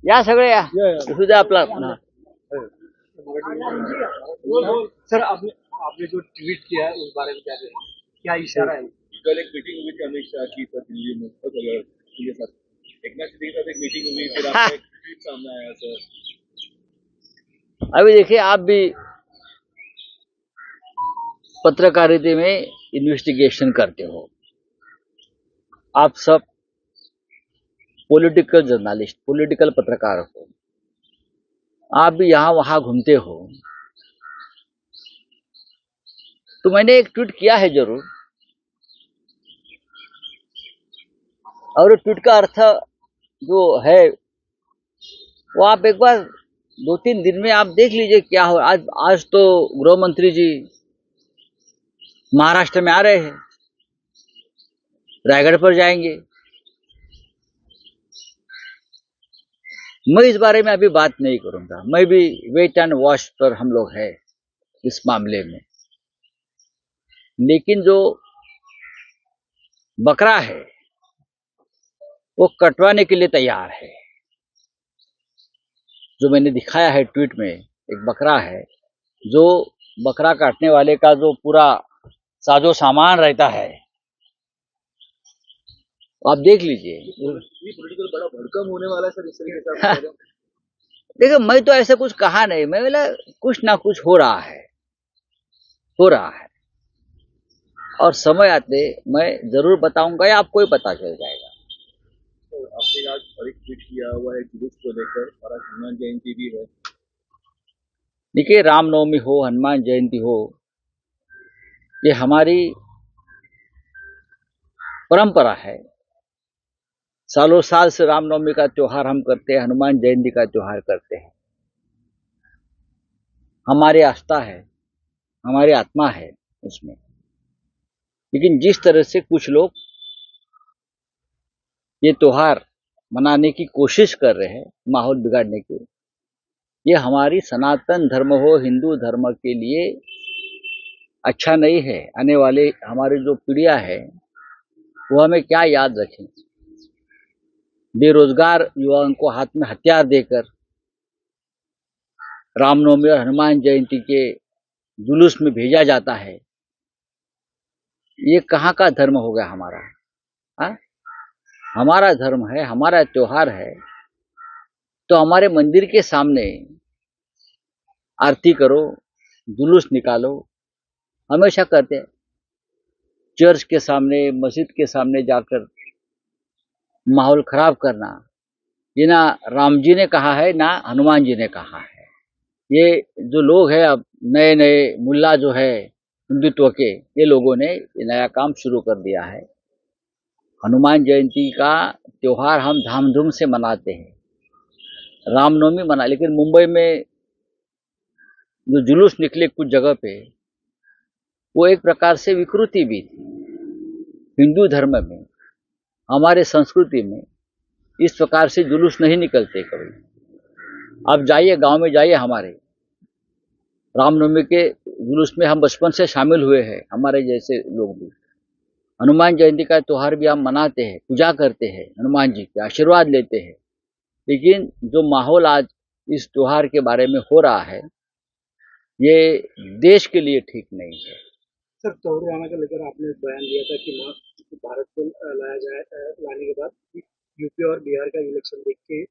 या सगळे या असू द्या आपला हा. सर आपने आपने जो ट्वीट किया है उस बारे में क्या कहेंगे? क्या इशारा है? कल एक मीटिंग हुई थी अमित शाह की सर दिल्ली में के साथ एकनाथ शिंदे के साथ एक मीटिंग हुई फिर आपका एक ट्वीट सामने आया सर। अभी देखिए आप भी पत्रकारिता में इन्वेस्टिगेशन करते हो, आप सब पॉलिटिकल जर्नलिस्ट पॉलिटिकल पत्रकार हो, आप भी यहाँ वहां घूमते हो, तो मैंने एक ट्वीट किया है जरूर, और ट्वीट का अर्थ जो है वो आप एक बार 2-3 दिन में आप देख लीजिए क्या हो। आज तो गृह मंत्री जी महाराष्ट्र में आ रहे हैं, रायगढ़ पर जाएंगे। मैं इस बारे में अभी बात नहीं करूंगा, मैं भी वेट एंड वॉच पर हम लोग हैं इस मामले में। लेकिन जो बकरा है वो कटवाने के लिए तैयार है। जो मैंने दिखाया है ट्वीट में, एक बकरा है, जो बकरा काटने वाले का जो पूरा साजो सामान रहता है, आप देख लीजिए। ये पॉलिटिकल बड़ा भड़कम होने वाला है सर इस तरीके से आप कह रहे हैं। देखिए मैं तो ऐसा कुछ कहा नहीं, मैं बोला कुछ ना कुछ हो रहा है, और समय आते मैं जरूर बताऊंगा या आपको ही पता चल जाएगा। तो आपने आज और एक ट्वीट किया हुआ है जुलूस को लेकर, और आज हनुमान जयंती भी है। देखिए रामनवमी हो, हनुमान जयंती हो, ये हमारी परंपरा है। सालों साल से रामनवमी का त्योहार हम करते हैं, हनुमान जयंती का त्योहार करते हैं। हमारी आस्था है, हमारी आत्मा है उसमें। लेकिन जिस तरह से कुछ लोग ये त्योहार मनाने की कोशिश कर रहे हैं माहौल बिगाड़ने की, ये हमारी सनातन धर्म हो, हिंदू धर्म के लिए अच्छा नहीं है। आने वाले हमारी जो पीढ़ियां है वो हमें क्या याद रखें। बेरोजगार युवाओं को हाथ में हथियार देकर रामनवमी और हनुमान जयंती के जुलूस में भेजा जाता है, ये कहाँ का धर्म हो गया हमारा? हा? हमारा धर्म है, हमारा त्योहार है, तो हमारे मंदिर के सामने आरती करो, जुलूस निकालो, हमेशा करते हैं। चर्च के सामने, मस्जिद के सामने जाकर माहौल खराब करना, ये ना राम जी ने कहा है ना हनुमान जी ने कहा है। ये जो लोग हैं, अब नए नए मुल्ला जो है हिंदुत्व के, ये लोगों ने ये नया काम शुरू कर दिया है। हनुमान जयंती का त्योहार हम धामधूम से मनाते हैं, रामनवमी मना, लेकिन मुंबई में जो जुलूस निकले कुछ जगह पे, वो एक प्रकार से विकृति भी थी। हिंदू धर्म में, हमारे संस्कृति में इस प्रकार से जुलूस नहीं निकलते कभी। आप जाइए, गांव में जाइए, हमारे रामनवमी के जुलूस में हम बचपन से शामिल हुए हैं, हमारे जैसे लोग भी। हनुमान जयंती का त्योहार भी हम मनाते हैं, पूजा करते हैं, हनुमान जी के आशीर्वाद लेते हैं। लेकिन जो माहौल आज इस त्योहार के बारे में हो रहा है, ये देश के लिए ठीक नहीं है। सर चौधरी राणा को लेकर आपने बयान दिया था कि भारत को लाने के बाद यूपी और बिहार का इलेक्शन देख के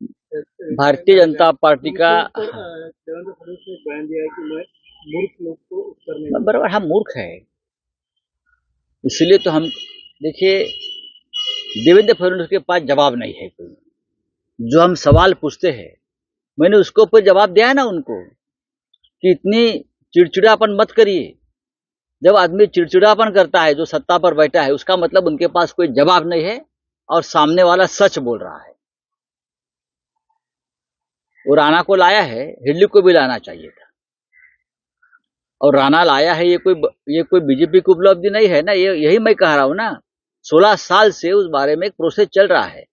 भारतीय जनता पार्टी का देवेंद्र फडणवीस ने बयान दिया है कि मैं मूर्ख लोग को उत्तर नहीं। बराबर, हम मूर्ख है, इसलिए तो हम देखिए देवेंद्र फडणवीस के पास जवाब नहीं है कोई। जो हम सवाल पूछते हैं, मैंने उसको ऊपर जवाब दिया है ना उनको, कि इतनी चिड़चिड़ापन मत करिए। जब आदमी चिड़चिड़ापन करता है, जो सत्ता पर बैठा है, उसका मतलब उनके पास कोई जवाब नहीं है और सामने वाला सच बोल रहा है। वो राणा को लाया है, हिडली को भी लाना चाहिए था, और राणा लाया है, ये कोई बीजेपी की उपलब्धि नहीं है ना। यही मैं कह रहा हूं ना, 16 साल से उस बारे में एक प्रोसेस चल रहा है।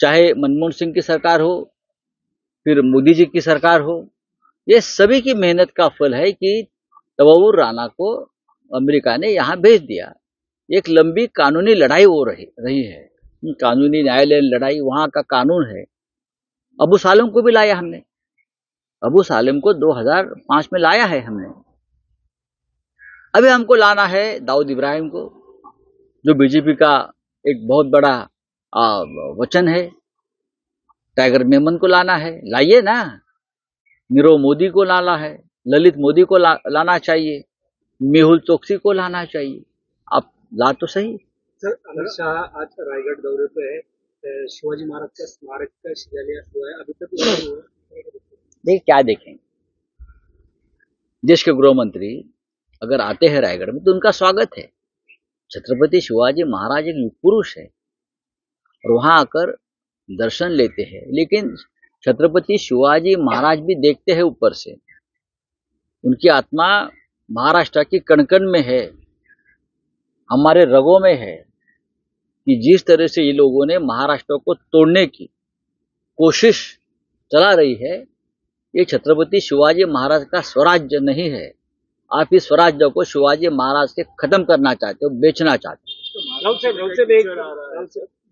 चाहे मनमोहन सिंह की सरकार हो, फिर मोदी जी की सरकार हो, ये सभी की मेहनत का फल है कि तबूर राणा को अमेरिका ने यहाँ भेज दिया। एक लंबी कानूनी लड़ाई हो रही है, कानूनी न्यायालय लड़ाई, वहां का कानून है, अबू सालेम को भी लाया हमने, अबू सालेम को 2005 में लाया है हमने। अभी हमको लाना है दाऊद इब्राहिम को, जो बीजेपी का एक बहुत बड़ा वचन है। टाइगर मेमन को लाना है, लाइए ना। नीरव मोदी को लाना है, ललित मोदी को लाना चाहिए, मेहुल चोकसी को लाना चाहिए। आप ला तो सही। सर, अमित शाह आज रायगढ़ दौरे पे है। शिवाजी महाराज का स्मारक का शिलान्यास हुआ है, अभी तक हुआ नहीं हुआ। देखिए क्या देखेंगे, देश के गृह मंत्री अगर आते हैं रायगढ़ में तो उनका स्वागत है। छत्रपति शिवाजी महाराज एक युग पुरुष है और वहां आकर दर्शन लेते हैं, लेकिन छत्रपति शिवाजी महाराज भी देखते हैं ऊपर से। उनकी आत्मा महाराष्ट्र की कण-कण में है, हमारे रगों में है कि जिस तरह से ये लोगों ने महाराष्ट्र को तोड़ने की कोशिश चला रही है, ये छत्रपति शिवाजी महाराज का स्वराज्य नहीं है। आप इस स्वराज्य को शिवाजी महाराज से खत्म करना चाहते हो, बेचना चाहते हो।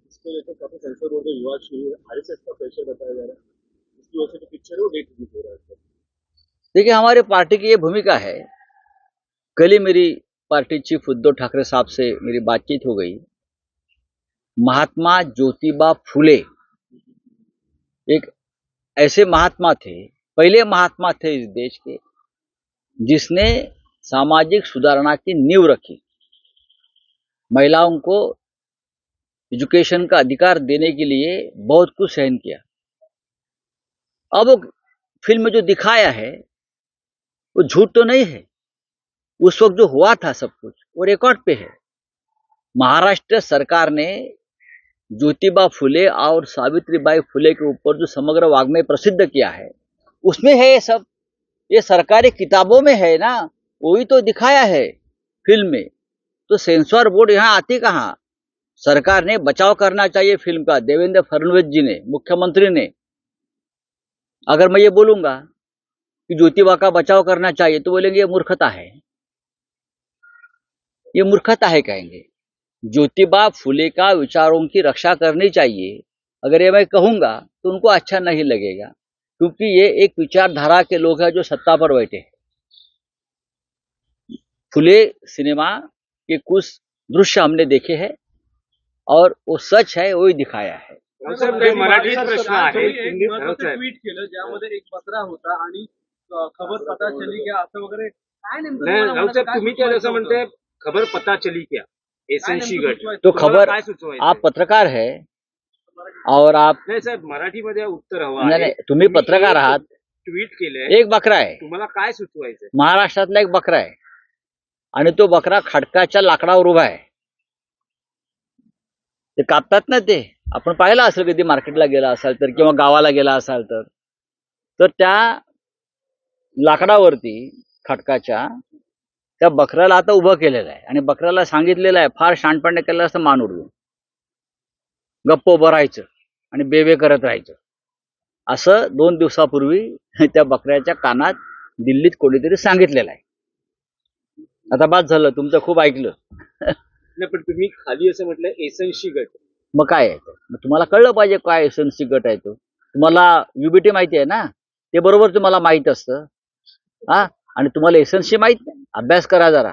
इसको लेकर काफी सेंसर बोर्ड में विवाद शुरू है, आरएसएस का प्रेशर बताया जा रहा है, इसकी वजह से जो पिक्चर है वो डेट रिलीज हो रहा है। देखिए हमारे पार्टी की ये भूमिका है। कल ही मेरी पार्टी चीफ उद्धव ठाकरे साहब से मेरी बातचीत हो गई। महात्मा ज्योतिबा फुले एक ऐसे महात्मा थे, पहले महात्मा थे इस देश के, जिसने सामाजिक सुधारणा की नींव रखी, महिलाओं को एजुकेशन का अधिकार देने के लिए बहुत कुछ सहन किया। अब वो फिल्म में जो दिखाया है वो झूठ तो नहीं है, उस वक्त जो हुआ था सब कुछ वो रिकॉर्ड पे है। महाराष्ट्र सरकार ने ज्योतिबा फुले और सावित्रीबाई फुले के ऊपर जो समग्र वाङ्मय प्रसिद्ध किया है उसमें है ये सब, ये सरकारी किताबों में है ना, वही तो दिखाया है फिल्म में। तो सेंसर बोर्ड यहाँ आती कहाँ? सरकार ने बचाव करना चाहिए फिल्म का। देवेंद्र फडणवीस जी ने, मुख्यमंत्री ने, अगर मैं ये बोलूंगा कि ज्योतिबा का बचाव करना चाहिए तो बोलेंगे ये मूर्खता है, ये मूर्खता है कहेंगे। ज्योतिबा फुले का विचारों की रक्षा करनी चाहिए, अगर ये मैं कहूंगा तो उनको अच्छा नहीं लगेगा, क्योंकि ये एक विचारधारा के लोग हैं जो सत्ता पर बैठे हैं। फुले सिनेमा के कुछ दृश्य हमने देखे हैं और वो सच है, वही दिखाया है। मराठीत प्रश्न आहे. ट्विट केलं ज्यामध्ये एक बकरा होता आणि खबर पता चली क्या असं वगैरे काय नेमकं नाही, तुम्हाला राऊत साहेब, काय तुम्ही त्याला असं सुचवायचं म्हणते खबर पता चली क्या एसएनसी गट तो तुम्हाला खबर, काय सुचवायचं? आप पत्रकार है और आप नाही साहेब, मराठीमध्ये उत्तर हवं नाही, आहे. नाही, तुम्ही पत्रकार आहात. ट्विट केलंय, एक बकरा आहे, तुम्हाला काय सुचवायचं? महाराष्ट्रातला एक बकरा आहे आणि तो बकरा खडकाच्या लाकडावर उभा आहे. ते कापतात ना, ते आपण पाहिलं असेल कधी मार्केटला गेला असाल तर किंवा गावाला गेला असाल तर त्या लाकडावरती खडकाच्या त्या बकऱ्याला आता उभं केलेलं आहे आणि बकऱ्याला सांगितलेलं आहे, फार शहाणपणे केलं असतं मान उडवून गप्प उभं राहायचं आणि बेबे करत राहायचं. असं 2 दिवसापूर्वी त्या बकऱ्याच्या कानात दिल्लीत कोणीतरी सांगितलेलं आहे. आता बाद झालं, तुमचं खूप ऐकलं. नाही, पण तुम्ही खाली असं म्हटलं एसएनसी गट. मग काय आहे? मग तुम्हाला कळलं पाहिजे काय एसएनसी गट आहे तो. तुम्हाला युबीटी माहिती आहे ना, ते बरोबर तुम्हाला माहित असतं. हा, आणि तुम्हाला एसएनसी माहित नाही, अभ्यास करा जरा.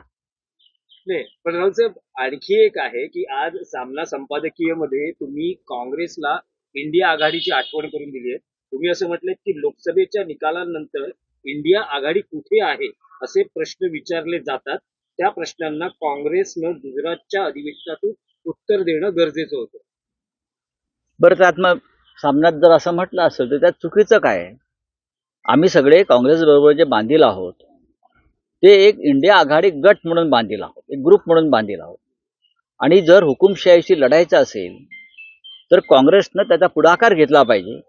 नाही, पण राऊत साहेब, आणखी एक आहे की आज सामना संपादकीय मध्ये तुम्ही काँग्रेसला इंडिया आघाडीची आठवण करून दिली आहे. तुम्ही असं म्हटलं की लोकसभेच्या निकालानंतर इंडिया आघाडी कुठे आहे असे प्रश्न विचारले जातात. त्या प्रश्नांना काँग्रेसनं गुजरातच्या अधिवेशनातून उत्तर देणं गरजेचं होतं. बरं, त्यात मग सामन्यात जर असं म्हटलं असेल तर त्यात चुकीचं काय आहे? आम्ही सगळे काँग्रेस बरोबर जे बांधील आहोत ते एक इंडिया आघाडी गट म्हणून बांधील आहोत, एक ग्रुप म्हणून बांधील आहोत. आणि जर हुकुमशाहीशी लढायचं असेल तर काँग्रेसनं त्याचा पुढाकार घेतला पाहिजे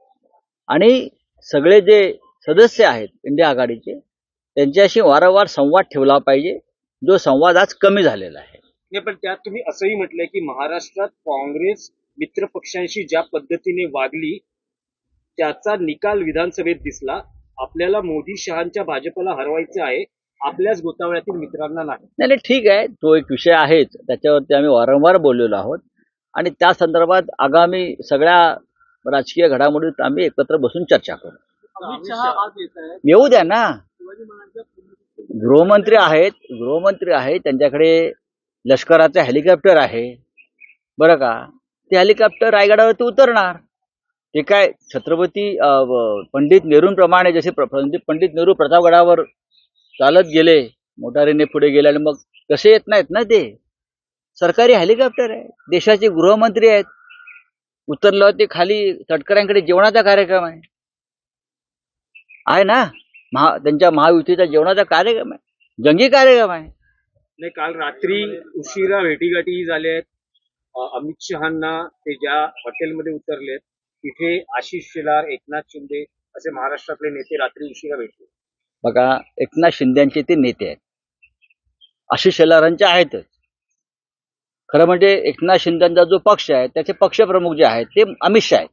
आणि सगळे जे सदस्य आहेत इंडिया आघाडीचे त्यांच्याशी वारंवार संवाद ठेवला पाहिजे, जो संवाद आज कमी झालेला आहे. नाही, पण त्यात तुम्ही असंही म्हटलंय की महाराष्ट्रात काँग्रेस मित्र पक्षांशी ज्या पद्धतीने वागली त्याचा निकाल विधानसभेत दिसला. आपल्याला मोदी शहांच्या भाजपला हरवायचं आहे, आपल्याच गोतावळ्यातील मित्रांना नाही. नाही, ठीक आहे, तो एक विषय आहेच, त्याच्यावरती आम्ही वारंवार बोललेलो आहोत आणि त्या संदर्भात आगामी सगळ्या राजकीय घडामोडीत आम्ही एकत्र बसून चर्चा करू. अमित शहा आज येत आहेत. येऊ द्या ना. शिवाजी महाराजांच्या गृहमंत्री आहेत, त्यांच्याकडे लष्कराचं हेलिकॉप्टर आहे, बरं का. ते हेलिकॉप्टर रायगडावरती उतरणार. ते काय छत्रपती पंडित नेहरूंप्रमाणे जसे पंडित नेहरू प्रतापगडावर चालत गेले, मोटारीने पुढे गेले आणि मग कसे येत नाहीत ना. ते सरकारी हेलिकॉप्टर आहे, देशाचे गृहमंत्री आहेत. उतरलं ते खाली तटकऱ्यांकडे जेवणाचा कार्यक्रम आहे ना. त्यांच्या महायुतीचा जेवणाचा कार्यक्रम आहे, जंगी कार्यक्रम आहे. नाही, काल रात्री उशिरा भेटीगाठी झाल्या आहेत. अमित शहांना ते ज्या हॉटेलमध्ये उतरलेत तिथे आशिष शेलार, एकनाथ शिंदे असे महाराष्ट्रातले नेते रात्री उशिरा भेटले. बघा, एकनाथ शिंदेचे ते नेते आहेत, आशिष शेलारांचे आहेतच. खरं म्हणजे एकनाथ शिंदेचा जो पक्ष आहे त्याचे पक्षप्रमुख जे आहेत ते अमित शहा आहेत.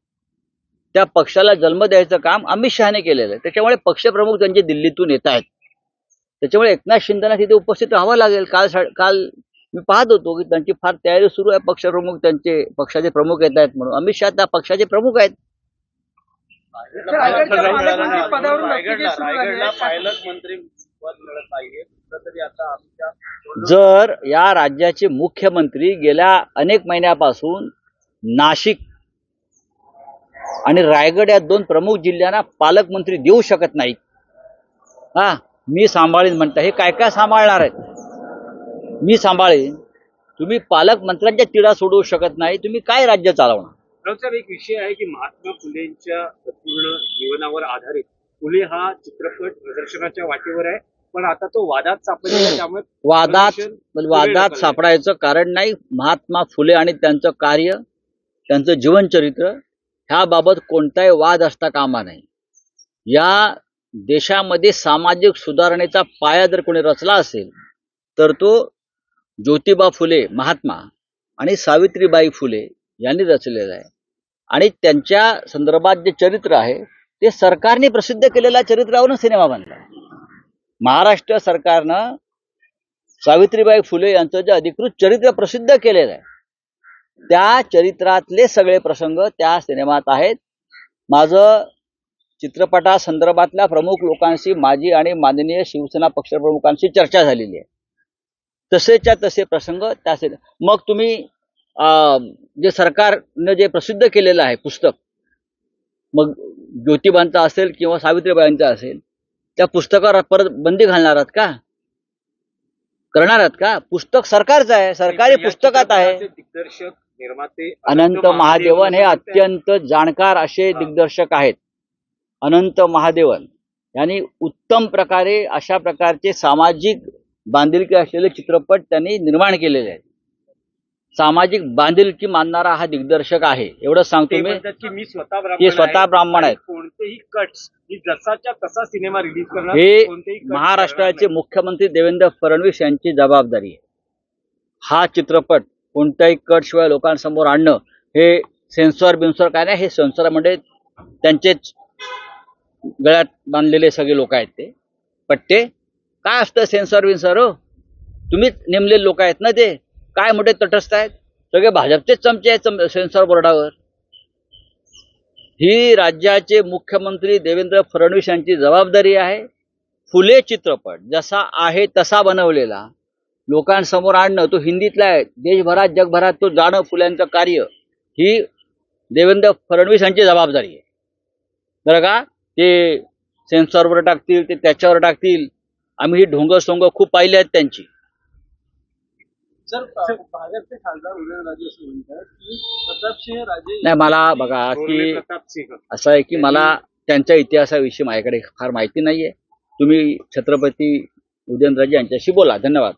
त्या पक्षाला जन्म द्यायचं काम अमित शहाने केलेलं आहे. त्याच्यामुळे पक्षप्रमुख त्यांचे दिल्लीतून येत आहेत. त्याच्यामुळे एकनाथ शिंदेना तिथे उपस्थित राहावं लागेल. काल मी पाहत होतो की त्यांची फार तयारी सुरू आहे. पक्षप्रमुख, त्यांचे पक्षाचे प्रमुख येत आहेत म्हणून. अमित शहा त्या पक्षाचे प्रमुख आहेत. रायगडला पायलट मंत्री पद मिळत नाहीये. तरी आता आमच्या जर या राज्याचे मुख्यमंत्री गेल्या अनेक महिन्यापासून नाशिक आणि रायगड या दोन प्रमुख जिल्ह्यांना पालकमंत्री देऊ शकत नाहीत, मी सांभाळीन म्हणता. हे काय काय सांभाळणार आहेत? मी सांभाळीन. तुम्ही पालकमंत्र्यांच्या तिढा सोडवू शकत नाही, तुम्ही काय राज्य चालवणार? साहेब, एक विषय आहे की महात्मा फुलेंच्या पूर्ण जीवनावर आधारित फुले हा चित्रपट प्रदर्शनाच्या वाटेवर आहे, पण आता तो वादात सापडलेला, त्यामुळे वादात सापडायचं कारण नाही. महात्मा फुले आणि त्यांचं कार्य, त्यांचं जीवनचरित्र ह्याबाबत कोणताही वाद असता कामा नाही. या देशामध्ये सामाजिक सुधारणेचा पाया जर कोणी रचला असेल तर तो ज्योतिबा फुले महात्मा आणि सावित्रीबाई फुले यांनी रचलेला आहे. आणि त्यांच्या संदर्भात जे चरित्र आहे ते सरकारने प्रसिद्ध केलेल्या चरित्रावरून सिनेमा बनला. महाराष्ट्र सरकारनं सावित्रीबाई फुले यांचं जे अधिकृत चरित्र प्रसिद्ध केलेलं आहे त्या चरित्रातले सगळे प्रसंग त्या सिनेमात आहेत. माझं चित्रपटासंदर्भातल्या प्रमुख लोकांशी, माझी आणि माननीय शिवसेना पक्षप्रमुखांशी चर्चा झालेली आहे. तसेच्या तसे प्रसंग त्या मग तुम्ही जे सरकारनं जे प्रसिद्ध केलेलं आहे पुस्तक, मग ज्योतिबांचा असेल किंवा सावित्रीबाईंचा असेल, त्या पुस्तकावर परत बंदी घालणार आहात का? करणार आहात का? पुस्तक सरकारचं आहे, सरकारी पुस्तकात आहे. दिग्दर्शक निर्माते अनंत महादेवन हे अत्यंत जाणकार असे दिग्दर्शक आहेत. अनंत महादेवन यांनी उत्तम प्रकारे अशा प्रकारचे सामाजिक बांधिलकी असलेले चित्रपट त्यांनी निर्माण केलेले आहेत. सामाजिक बांधिलकी मानणारा हा दिग्दर्शक आहे, एवढं सांगतो मी. मी स्वतः हे स्वतः ब्राह्मण आहेत. कोणतेही कट्स जसाच्या तसा सिनेमा रिलीज करणार, हे महाराष्ट्राचे मुख्यमंत्री देवेंद्र फडणवीस यांची जबाबदारी आहे. हा चित्रपट कोणत्याही कट शिवाय लोकांसमोर आणणं हे सेन्सॉर बिन्सॉर काय नाही. हे सेन्सॉर म्हणजे त्यांचेच गळ्यात बांधलेले सगळे लोक आहेत. ते पट्टे काय असतं सेन्सॉर बिन्सॉर? हो, तुम्हीच नेमलेले लोक आहेत ना. ते काय मोठे तटस्थ आहेत, सगळे भाजपचेच चमचे आहेत सेन्सॉर बोर्डावर. ही राज्याचे मुख्यमंत्री देवेंद्र फडणवीस यांची जबाबदारी आहे. फुले चित्रपट जसा आहे तसा बनवलेला लोकांसमोर आणणं, तो हिंदीतला आहे, देशभरात जगभरात तो जाणं, फुल्यांचं कार्य, ही देवेंद्र फडणवीस यांची जबाबदारी आहे. बरं का? ते सेन्सॉरवर टाकतील, ते त्याच्यावर टाकतील. आम्ही ही ढोंगसोंग खूप पाहिली आहेत त्यांची. सर, भाजपचे खासदार उदयनराजे असं म्हणतात की प्रतापसिंह राजे नाही, मला बघा की असं आहे की मला त्यांच्या इतिहासाविषयी माझ्याकडे फार माहिती नाहीये. तुम्ही छत्रपती उदयनराजे यांच्याशी बोला. धन्यवाद.